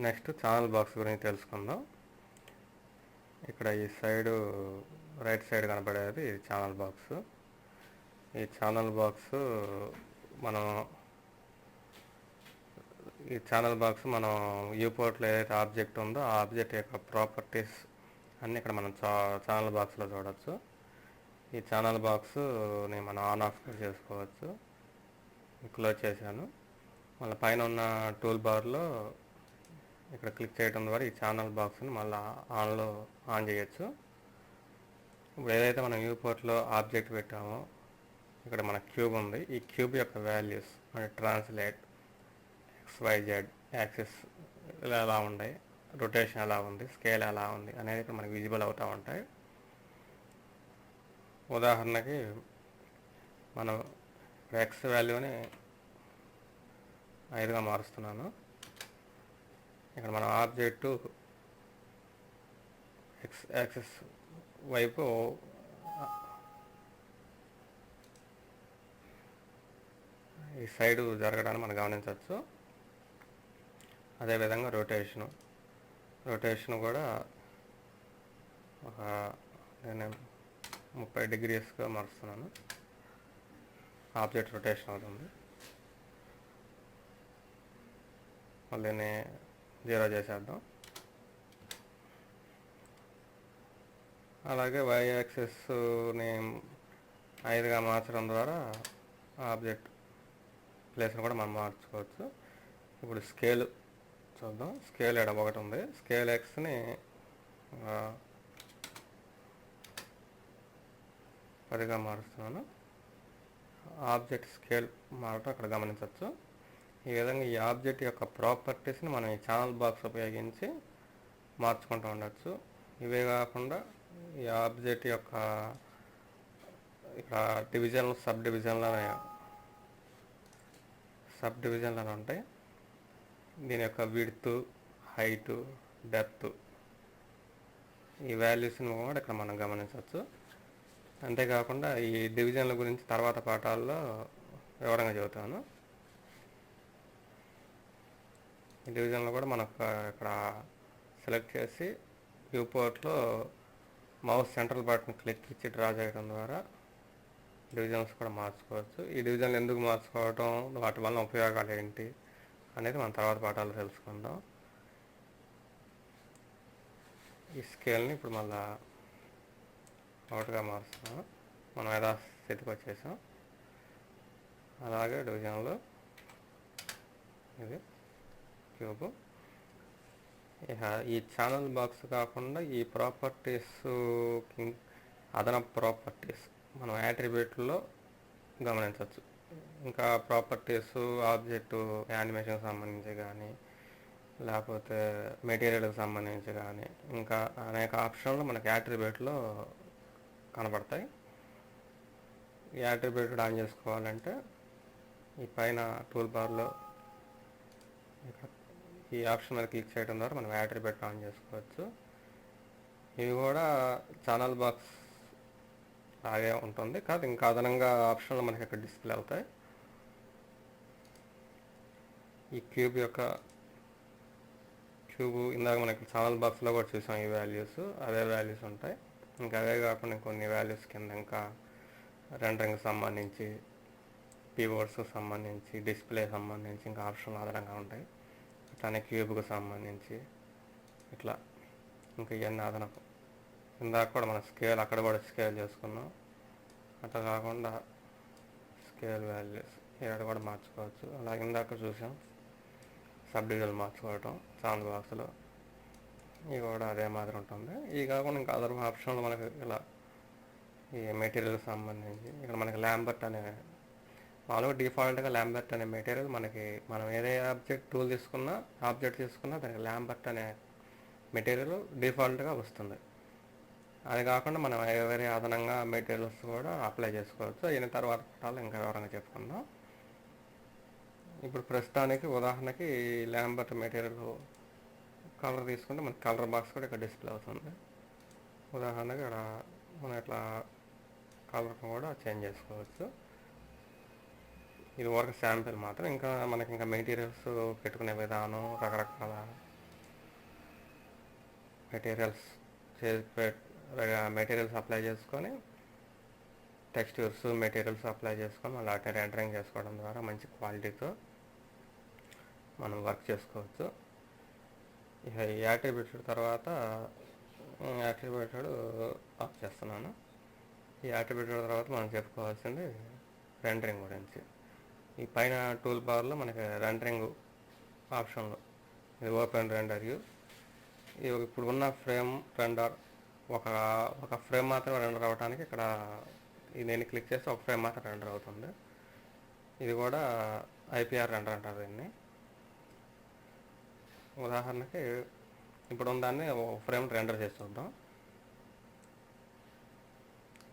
Next channel box గురించి తెలుసుకుందాం. ఇక్కడ ఈ సైడు రైట్ సైడ్ కనపడేది ఇది ఛానల్ బాక్స్. ఈ ఛానల్ బాక్స్ మనం మనం యూపోర్ట్లో ఏదైతే ఆబ్జెక్ట్ ఉందో ఆ ఆబ్జెక్ట్ యొక్క ప్రాపర్టీస్ అన్నీ ఇక్కడ మనం ఛానల్ బాక్స్లో చూడవచ్చు. ఈ ఛానల్ బాక్స్ని మనం ఆన్ ఆఫ్ చేసుకోవచ్చు. క్లోజ్ చేశాను. మళ్ళీ పైన ఉన్న టూల్ బార్లో ఇక్కడ క్లిక్ చేయడం ద్వారా ఈ ఛానల్ బాక్స్ని మళ్ళీ ఆన్ చేయొచ్చు. ఇప్పుడు ఏదైతే మనం యూపోర్ట్లో ఆబ్జెక్ట్ పెట్టామో ఇక్కడ మన క్యూబ్ ఉంది. ఈ క్యూబ్ యొక్క వాల్యూస్ అంటే ట్రాన్స్లేట్ XYZ యాక్సిస్ ఎలా ఉన్నాయి, రొటేషన్ ఎలా ఉంది, స్కేల్ ఎలా ఉంది అనేది ఇక్కడ మనకి విజిబుల్ అవుతూ ఉంటాయి. ఉదాహరణకి మనం X వాల్యూని 5గా మారుస్తున్నాను. ఇక్కడ మన ఆబ్జెక్టు X యాక్సిస్ వైపు ఈ సైడు జరగడాన్ని మనం గమనించవచ్చు. అదేవిధంగా రొటేషన్ కూడా ఒక నేను 30 డిగ్రీస్గా మారుస్తున్నాను. ఆబ్జెక్ట్ రొటేషన్ అవుతుంది. మళ్ళీ 0 చేసేద్దాం. అలాగే Y యాక్సిస్ని 5గా మార్చడం ద్వారా ఆబ్జెక్ట్ ప్లేస్ని కూడా మనం మార్చుకోవచ్చు. ఇప్పుడు స్కేల్ చూద్దాం. స్కేల్ ఇక్కడ ఒకటి ఉంది. స్కేల్ Xని 10గా మారుస్తున్నాను. ఆబ్జెక్ట్ స్కేల్ మారటం అక్కడ గమనించవచ్చు. ఈ విధంగా ఈ ఆబ్జెక్ట్ యొక్క ప్రాపర్టీస్ని మనం ఈ ఛానల్ బాక్స్ ఉపయోగించి మార్చుకుంటూ ఉండవచ్చు. ఇవే కాకుండా ఈ ఆబ్జెక్ట్ యొక్క ఇక్కడ సబ్ డివిజన్లు ఉంటాయి. దీని యొక్క విడ్త్, హైట్, డెప్త్ ఈ వాల్యూస్ని కూడా ఇక్కడ మనం గమనించవచ్చు. అంతేకాకుండా ఈ డివిజన్ల గురించి తర్వాత పాఠాల్లో వివరంగా చెబుతాను. ఈ డివిజన్లో కూడా మనకు ఇక్కడ సెలెక్ట్ చేసి వ్యూపోర్ట్లో మౌస్ సెంట్రల్ బటన్ క్లిక్ ఇచ్చి డ్రా చేయడం ద్వారా డివిజన్స్ కూడా మార్చుకోవచ్చు. ఈ డివిజన్లు ఎందుకు మార్చుకోవటం, వాటి వల్ల ఉపయోగాలు ఏంటి అనేది మనం తర్వాత పాఠాలు తెలుసుకుందాం. ఈ స్కేల్ని ఇప్పుడు మళ్ళా ఒకటిగా మారుస్తున్నాం. మనం యథాస్థితికి వచ్చేసాం. అలాగే డివిజన్లో ఇది క్యూబ్. ఈ ఛానల్ బాక్స్ కాకుండా ఈ ప్రాపర్టీస్ అదనపు ప్రాపర్టీస్ మనం యాట్రిబ్యూట్లో గమనించవచ్చు. ఇంకా ప్రాపర్టీస్ ఆబ్జెక్టు యానిమేషన్కి సంబంధించి కానీ, లేకపోతే మెటీరియల్కి సంబంధించి కానీ, ఇంకా అనేక ఆప్షన్లు మనకి యాట్రిబ్యూట్లో కనబడతాయి. ఈ యాట్రిబ్యూట్ ఆన్ చేసుకోవాలంటే ఈ పైన టూల్ బార్లో ఈ ఆప్షన్ మీద క్లిక్ చేయడం ద్వారా మనం యాట్రిబ్యూట్ ఆన్ చేసుకోవచ్చు. ఇవి కూడా ఛానల్ బాక్స్ లాగే ఉంటుంది కాదు, ఇంకా అదనంగా ఆప్షన్లు మనకి ఇక్కడ డిస్ప్లే అవుతాయి. ఈ క్యూబ్ ఇందాక మనకి ఛానల్ బాక్స్లో కూడా చూసాం. ఈ వాల్యూస్ అవే వాల్యూస్ ఉంటాయి. ఇంకా అవే కాకుండా కొన్ని వాల్యూస్ కింద ఇంకా రెండరింగ్కి సంబంధించి, కీబోర్డ్స్కి సంబంధించి, డిస్ప్లే సంబంధించి ఇంకా ఆప్షన్లు అదనంగా ఉంటాయి. అట్లానే క్యూబ్కి సంబంధించి ఇట్లా ఇంకా ఇవన్నీ అదనపు. ఇందాక కూడా మన స్కేల్ అక్కడ కూడా స్కేల్ చేసుకున్నాం. అట్లా కాకుండా స్కేల్ వాల్యూస్ ఇక్కడ కూడా మార్చుకోవచ్చు. అలాగే ఇందాక చూసాం సబ్ డివిజన్ మార్చుకోవటం ఛానల్ బాక్స్లో. ఇవి కూడా అదే మాదిరి ఉంటుంది. ఇవి కాకుండా ఇంకా అదర్ ఆప్షన్లు మనకి ఇలా ఈ మెటీరియల్కి సంబంధించి ఇక్కడ మనకి ల్యాంబర్ట్ అనే మామూలుగా డిఫాల్ట్గా ల్యాంబర్ట్ అనే మెటీరియల్ మనకి మనం ఏదే ఆబ్జెక్ట్ తీసుకున్నా దానికి ల్యాంబర్ట్ అనే మెటీరియల్ డిఫాల్ట్గా వస్తుంది. అది కాకుండా మనం వేరే అదనంగా మెటీరియల్స్ కూడా అప్లై చేసుకోవచ్చు. అయిన తర్వాత ఇంకా వివరంగా చెప్పుకుందాం. ఇప్పుడు ప్రస్తుతానికి ఉదాహరణకి ల్యాంబర్ట్ మెటీరియల్ కలర్ తీసుకుంటే మనకి కలర్ బాక్స్ కూడా ఇక్కడ డిస్ప్లే అవుతుంది. ఉదాహరణకి ఇక్కడ మనం ఇట్లా కలర్ కూడా చేంజ్ చేసుకోవచ్చు. ఇది వరకు శాంపిల్ మాత్రం. ఇంకా మనకి ఇంకా మెటీరియల్స్ పెట్టుకునే విధానం, రకరకాల మెటీరియల్స్ మెటీరియల్స్ అప్లై చేసుకొని టెక్స్చర్స్ మెటీరియల్స్ అప్లై చేసుకొని మళ్ళీ వాటిని రెండరింగ్ చేసుకోవడం ద్వారా మంచి క్వాలిటీతో మనం వర్క్ చేసుకోవచ్చు. ఇక ఈ యాట్రిబ్యూటెడ్ తర్వాత యాట్రిబ్యూటెడ్ ఆఫ్ చేస్తున్నాను. ఈ యాట్రిబ్యూటెడ్ తర్వాత మనం చెప్పుకోవాల్సింది రెండరింగ్ గురించి. ఈ పైన టూల్ బార్లో మనకి రెండరింగ్ ఆప్షన్లు, ఇది ఓపెన్ రెండర్ వ్యూ. ఇప్పుడు ఉన్న ఫ్రేమ్ రెండర్ ఒక ఫ్రేమ్ మాత్రం రెండర్ అవ్వడానికి ఇక్కడ నేను క్లిక్ చేస్తే ఒక ఫ్రేమ్ మాత్రం రెండర్ అవుతుంది. ఇది కూడా ఐపీఆర్ రెండర్ అంటారు దీన్ని. ఉదాహరణకి ఇప్పుడు ఉన్నదాన్ని ఒక ఫ్రేమ్ రెండర్ చేసి చూద్దాం.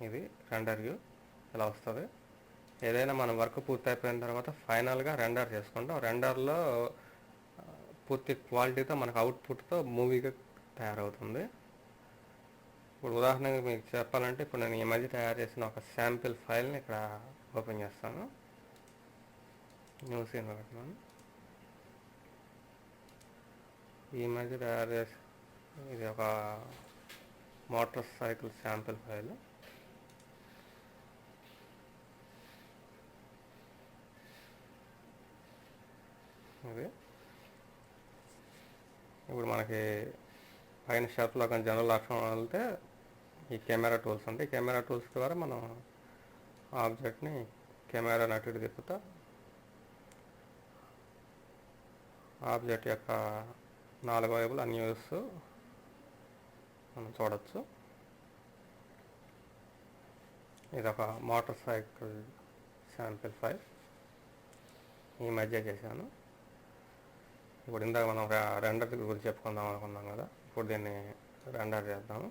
ఇది రెండర్ వ్యూ ఇలా వస్తుంది. ఏదైనా మన వర్క్ పూర్తి అయిపోయిన తర్వాత ఫైనల్గా రెండర్ చేసుకుంటాం. రెండర్లో పూర్తి క్వాలిటీతో మనకు అవుట్పుట్తో మూవీగా తయారవుతుంది. ఇప్పుడు ఉదాహరణకి మీకు చెప్పాలంటే ఇప్పుడు నేను ఈ మధ్య తయారు చేసిన ఒక శాంపిల్ ఫైల్ని ఇక్కడ ఓపెన్ చేస్తాను. న్యూ సీన్ పెడుతున్నాను. ఈ మధ్య తయారు చేసి ఇది ఒక మోటార్ సైకిల్ శాంపిల్ ఫైల్. ఇది ఇప్పుడు మనకి పైన షెల్ఫ్లో కానీ జనరల్ ఆప్షన్ వెళ్తే ఈ కెమెరా టూల్స్ ఉంటాయి. కెమెరా టూల్స్ ద్వారా మనం ఆబ్జెక్ట్ని కెమెరా అటు ఇటు తిప్పుతా ఆబ్జెక్ట్ యొక్క 4 వైపులు అన్ని వ్యూస్ మనం చూడవచ్చు. ఇది ఒక మోటార్ సైకిల్ శాంపిల్ ఫైల్ ఈ మధ్య చేశాను. ఇప్పుడు ఇందాక మనం రెండర్ గురించి చెప్పుకుందాం అనుకున్నాం కదా, ఇప్పుడు దీన్ని రెండర్ చేద్దాము.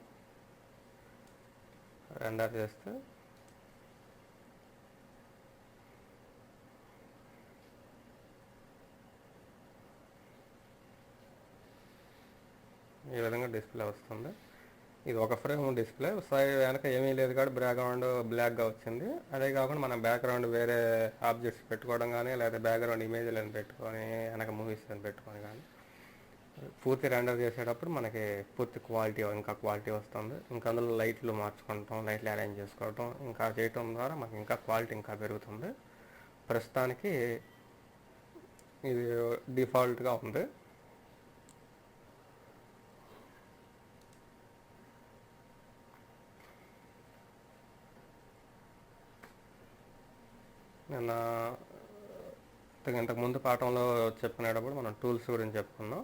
రెండర్ చేస్తే ఈ విధంగా డిస్ప్లే వస్తుంది. ఇది ఒక ఫ్రేమ్ డిస్ప్లే సైడ్ వెనక ఏమీ లేదు కాబట్టి బ్యాక్గ్రౌండ్ బ్లాక్గా వచ్చింది. అదే కాకుండా మనం బ్యాక్గ్రౌండ్ వేరే ఆబ్జెక్ట్స్ పెట్టుకోవడం కానీ లేదా బ్యాక్గ్రౌండ్ ఇమేజ్లను పెట్టుకొని వెనక మూవీస్ పెట్టుకొని కానీ పూర్తి రెండర్ చేసేటప్పుడు మనకి పూర్తి క్వాలిటీ ఇంకా క్వాలిటీ వస్తుంది. ఇంకా అందులో లైట్లు మార్చుకుంటాం, లైట్లు అరేంజ్ చేసుకోవటం ఇంకా చేయటం ద్వారా మనకి ఇంకా క్వాలిటీ ఇంకా పెరుగుతుంది. ప్రస్తుతానికి ఇది డిఫాల్ట్గా ఉంది. నిన్న ఇంతకుముందు పాఠంలో చెప్పుకునేటప్పుడు మనం టూల్స్ గురించి చెప్పుకున్నాం.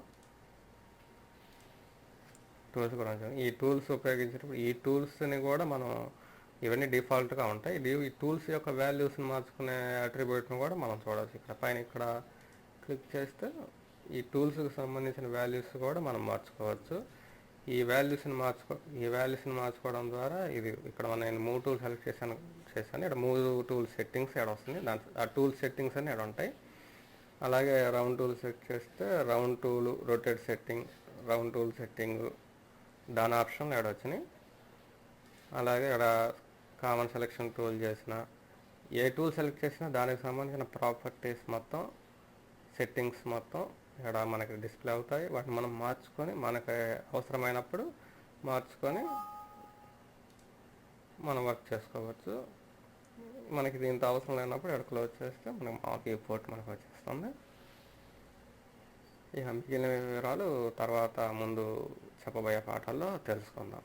టూల్స్ గురించి ఈ టూల్స్ ఉపయోగించేటప్పుడు ఈ టూల్స్ని కూడా మనం ఇవన్నీ డిఫాల్ట్గా ఉంటాయి. ఈ టూల్స్ యొక్క వాల్యూస్ని మార్చుకునే అట్రిబ్యూట్ని కూడా మనం చూడవచ్చు. ఇక్కడ పైన ఇక్కడ క్లిక్ చేస్తే ఈ టూల్స్కి సంబంధించిన వాల్యూస్ కూడా మనం మార్చుకోవచ్చు. ఈ వాల్యూస్ని మార్చుకోవడం ద్వారా ఇది ఇక్కడ నేను 3 టూల్స్ సెలెక్ట్ చేశాను. ఇక్కడ 3 టూల్ సెట్టింగ్స్ ఇక్కడ వస్తుంది. ఆ టూల్ సెట్టింగ్స్ అన్నీ ఇక్కడ ఉంటాయి. అలాగే రౌండ్ టూల్ సెట్ చేస్తే round tool, rotate setting, round tool setting దాని ఆప్షన్లు ఇక్కడ వచ్చినాయి. అలాగే ఇక్కడ కామన్ సెలెక్షన్ టూల్ చేసిన ఏ టూల్ సెలెక్ట్ చేసినా దానికి సంబంధించిన ప్రాపర్టీస్ మొత్తం సెట్టింగ్స్ మొత్తం ఇక్కడ మనకి డిస్ప్లే అవుతాయి. వాటిని మనం మార్చుకొని మనకి అవసరమైనప్పుడు మార్చుకొని మనం వర్క్ చేసుకోవచ్చు. మనకి దీంతో అవసరం లేనప్పుడు ఇక్కడ క్లోజ్ చేస్తే మనకు మాకు పోర్ట్ మనకు వచ్చేస్తుంది. ఇక మిగిలిన వివరాలు తర్వాత ముందు చెప్పబోయే పాఠాల్లో తెలుసుకుందాం.